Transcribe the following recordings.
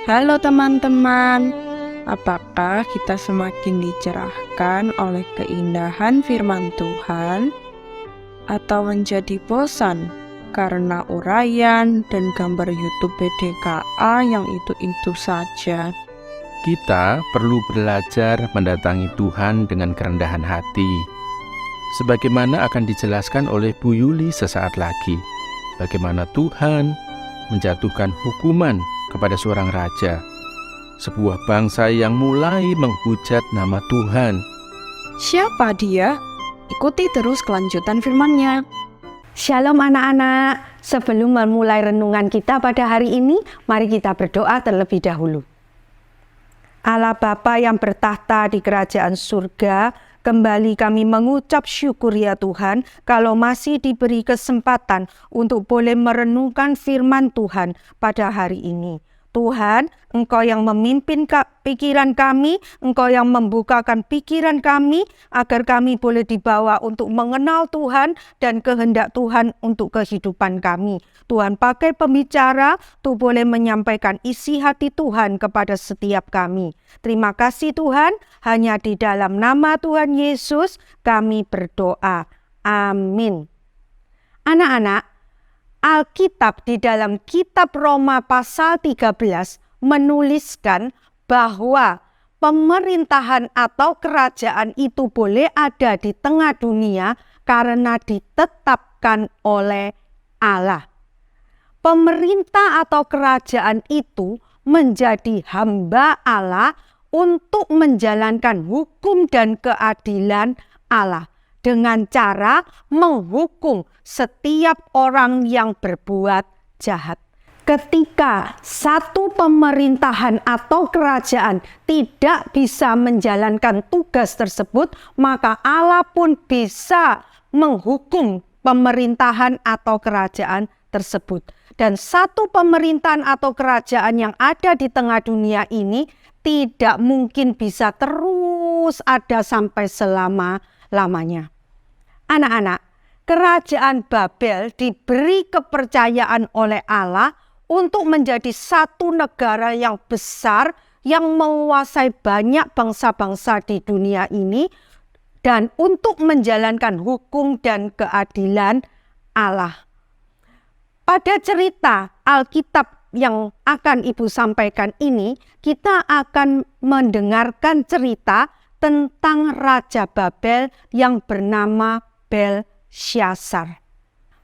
Halo teman-teman, apakah kita semakin dicerahkan oleh keindahan firman Tuhan atau menjadi bosan karena uraian dan gambar YouTube BDKA yang itu-itu saja? Kita perlu belajar mendatangi Tuhan dengan kerendahan hati. Sebagaimana akan dijelaskan oleh Bu Yuli sesaat lagi, bagaimana Tuhan menjatuhkan hukuman kepada seorang raja, sebuah bangsa yang mulai menghujat nama Tuhan. Siapa dia? Ikuti terus kelanjutan firman-Nya. Shalom anak-anak, sebelum memulai renungan kita pada hari ini, mari kita berdoa terlebih dahulu. Allah Bapa yang bertahta di kerajaan surga, kembali kami mengucap syukur ya Tuhan, kalau masih diberi kesempatan untuk boleh merenungkan firman Tuhan pada hari ini. Tuhan, Engkau yang memimpin pikiran kami, Engkau yang membukakan pikiran kami, agar kami boleh dibawa untuk mengenal Tuhan dan kehendak Tuhan untuk kehidupan kami. Tuhan pakai pembicara, Tuh boleh menyampaikan isi hati Tuhan kepada setiap kami. Terima kasih Tuhan, hanya di dalam nama Tuhan Yesus kami berdoa. Amin. Anak-anak, Alkitab di dalam kitab Roma pasal 13 menuliskan bahwa pemerintahan atau kerajaan itu boleh ada di tengah dunia karena ditetapkan oleh Allah. Pemerintah atau kerajaan itu menjadi hamba Allah untuk menjalankan hukum dan keadilan Allah dengan cara menghukum setiap orang yang berbuat jahat. Ketika satu pemerintahan atau kerajaan tidak bisa menjalankan tugas tersebut, maka Allah pun bisa menghukum pemerintahan atau kerajaan tersebut. Dan satu pemerintahan atau kerajaan yang ada di tengah dunia ini tidak mungkin bisa terus ada sampai selama-lamanya. Anak-anak, kerajaan Babel diberi kepercayaan oleh Allah untuk menjadi satu negara yang besar yang menguasai banyak bangsa-bangsa di dunia ini dan untuk menjalankan hukum dan keadilan Allah. Pada cerita Alkitab yang akan Ibu sampaikan ini, kita akan mendengarkan cerita tentang Raja Babel yang bernama Belsyazar.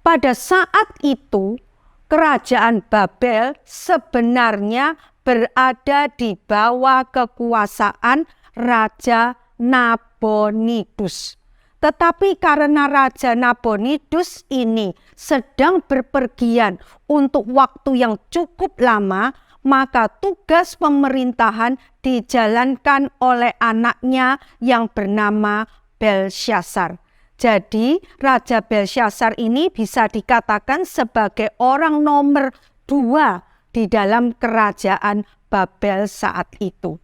Pada saat itu, kerajaan Babel sebenarnya berada di bawah kekuasaan Raja Nabonidus. Tetapi karena Raja Nabonidus ini sedang berpergian untuk waktu yang cukup lama, maka tugas pemerintahan dijalankan oleh anaknya yang bernama Belsyazar. Jadi Raja Belsyazar ini bisa dikatakan sebagai orang nomor 2 di dalam kerajaan Babel saat itu.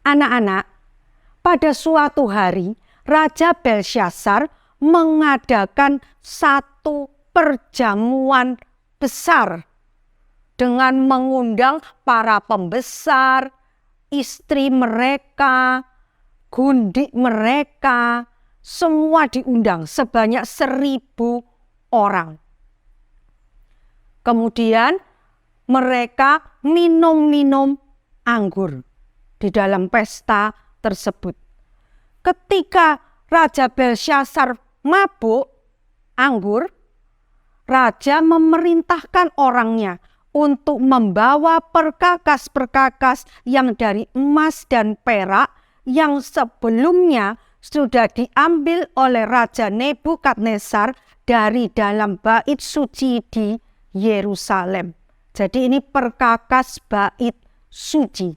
Anak-anak, pada suatu hari Raja Belsyazar mengadakan satu perjamuan besar dengan mengundang para pembesar, istri mereka, gundik mereka, semua diundang sebanyak 1.000 orang. Kemudian mereka minum anggur di dalam pesta tersebut. Ketika Raja Belsyazar mabuk anggur, Raja memerintahkan orangnya untuk membawa perkakas-perkakas yang dari emas dan perak yang sebelumnya sudah diambil oleh Raja Nebukadnezar dari dalam bait suci di Yerusalem. Jadi ini perkakas bait suci.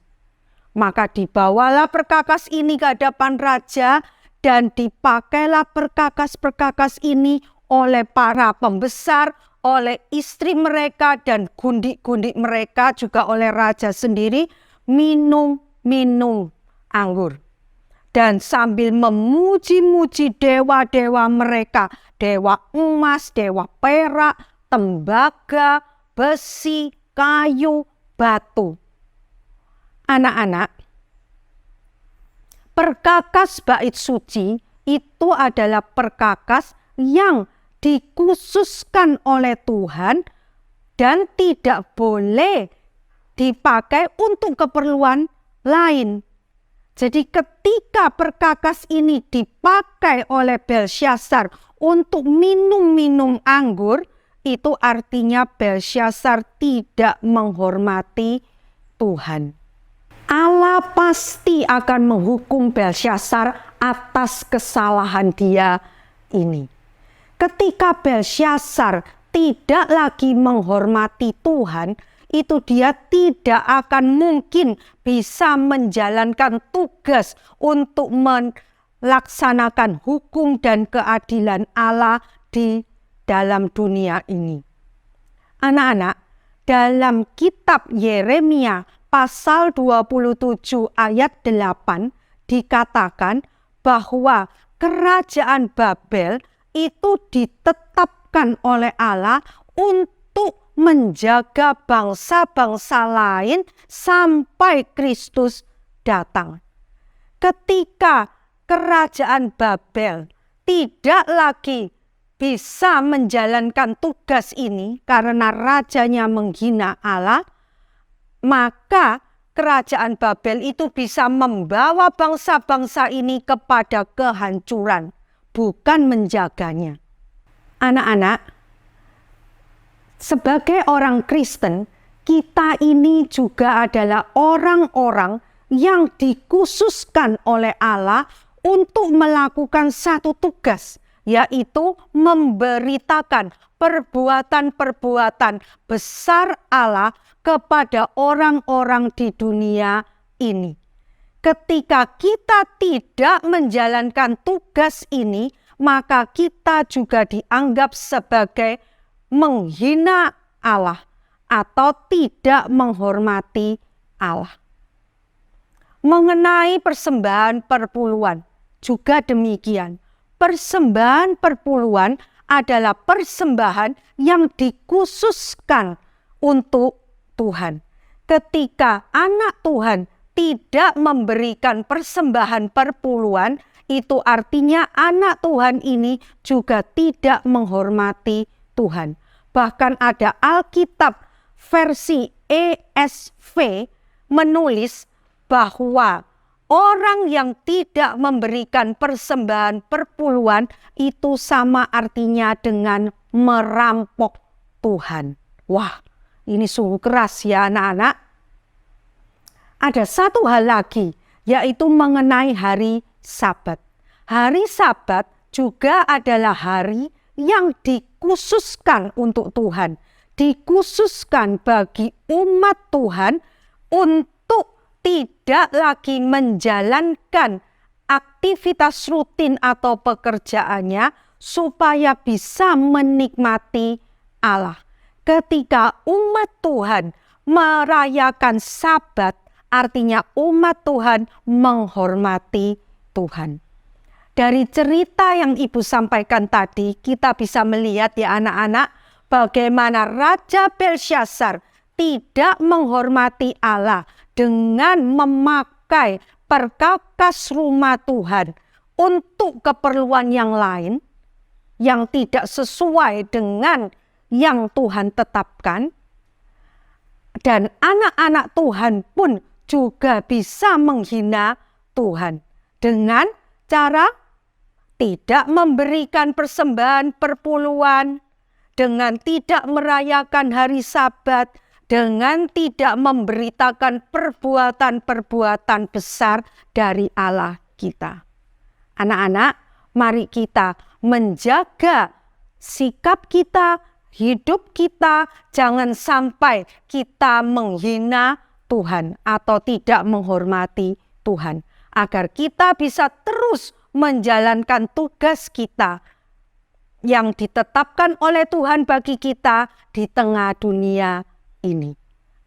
Maka dibawalah perkakas ini ke hadapan raja dan dipakailah perkakas-perkakas ini oleh para pembesar, oleh istri mereka dan gundik-gundik mereka, juga oleh raja sendiri, minum anggur. Dan sambil memuji-muji dewa-dewa mereka, dewa emas, dewa perak, tembaga, besi, kayu, batu. Anak-anak, perkakas bait suci itu adalah perkakas yang dikhususkan oleh Tuhan dan tidak boleh dipakai untuk keperluan lain. Jadi ketika perkakas ini dipakai oleh Belsyazar untuk minum anggur, itu artinya Belsyazar tidak menghormati Tuhan. Allah pasti akan menghukum Belsyazar atas kesalahan dia ini. Ketika Belsyazar tidak lagi menghormati Tuhan, itu dia tidak akan mungkin bisa menjalankan tugas untuk melaksanakan hukum dan keadilan Allah di dalam dunia ini. Anak-anak, dalam kitab Yeremia pasal 27 ayat 8 dikatakan bahwa kerajaan Babel itu ditetapkan oleh Allah untuk menjaga bangsa-bangsa lain sampai Kristus datang. Ketika kerajaan Babel tidak lagi bisa menjalankan tugas ini karena rajanya menghina Allah, maka kerajaan Babel itu bisa membawa bangsa-bangsa ini kepada kehancuran, bukan menjaganya. Anak-anak, sebagai orang Kristen, kita ini juga adalah orang-orang yang dikhususkan oleh Allah untuk melakukan satu tugas, yaitu memberitakan perbuatan-perbuatan besar Allah kepada orang-orang di dunia ini. Ketika kita tidak menjalankan tugas ini, maka kita juga dianggap sebagai menghina Allah atau tidak menghormati Allah. Mengenai persembahan perpuluhan juga demikian. Persembahan perpuluhan adalah persembahan yang dikhususkan untuk Tuhan. Ketika anak Tuhan tidak memberikan persembahan perpuluhan, itu artinya anak Tuhan ini juga tidak menghormati Tuhan. Bahkan ada Alkitab versi ESV menulis bahwa orang yang tidak memberikan persembahan perpuluhan itu sama artinya dengan merampok Tuhan. Wah, ini sungguh keras ya anak-anak. Ada satu hal lagi, yaitu mengenai hari Sabat. Hari Sabat juga adalah hari yang dikhususkan untuk Tuhan. Dikhususkan bagi umat Tuhan untuk tidak lagi menjalankan aktivitas rutin atau pekerjaannya supaya bisa menikmati Allah. Ketika umat Tuhan merayakan Sabat, artinya umat Tuhan menghormati Tuhan. Dari cerita yang Ibu sampaikan tadi, kita bisa melihat ya anak-anak, bagaimana Raja Belsyazar tidak menghormati Allah dengan memakai perkakas rumah Tuhan untuk keperluan yang lain, yang tidak sesuai dengan yang Tuhan tetapkan. Dan anak-anak Tuhan pun juga bisa menghina Tuhan dengan cara tidak memberikan persembahan perpuluhan, dengan tidak merayakan hari Sabat, dengan tidak memberitakan perbuatan-perbuatan besar dari Allah kita. Anak-anak, mari kita menjaga sikap kita, hidup kita, jangan sampai kita menghina Tuhan atau tidak menghormati Tuhan, agar kita bisa terus menjalankan tugas kita yang ditetapkan oleh Tuhan bagi kita di tengah dunia ini.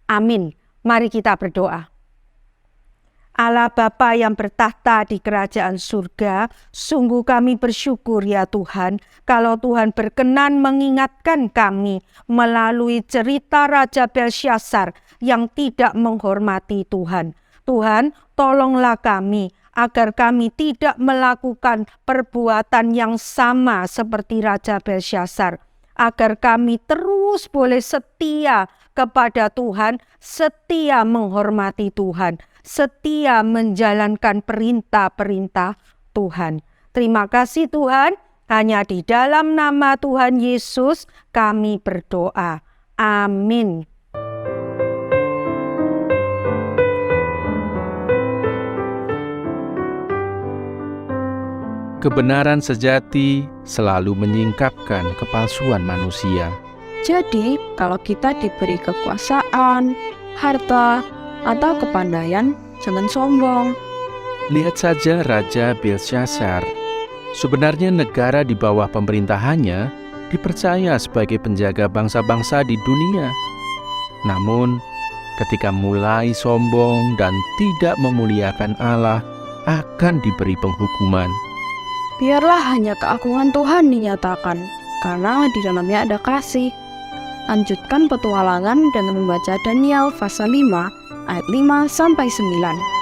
Amin. Mari kita berdoa. Allah Bapa yang bertahta di kerajaan surga, sungguh kami bersyukur ya Tuhan, kalau Tuhan berkenan mengingatkan kami melalui cerita Raja Belsyazar yang tidak menghormati Tuhan. Tuhan, tolonglah kami agar kami tidak melakukan perbuatan yang sama seperti Raja Belsyazar, agar kami terus boleh setia kepada Tuhan, setia menghormati Tuhan, setia menjalankan perintah-perintah Tuhan. Terima kasih Tuhan, hanya di dalam nama Tuhan Yesus kami berdoa. Amin. Kebenaran sejati selalu menyingkapkan kepalsuan manusia. Jadi, kalau kita diberi kekuasaan, harta, atau kepandaian, jangan sombong. Lihat saja Raja Belsyazar. Sebenarnya negara di bawah pemerintahannya dipercaya sebagai penjaga bangsa-bangsa di dunia. Namun, ketika mulai sombong dan tidak memuliakan Allah, akan diberi penghukuman. Biarlah hanya keagungan Tuhan dinyatakan, karena di dalamnya ada kasih. Lanjutkan petualangan dengan membaca Daniel pasal 5 ayat 5-9.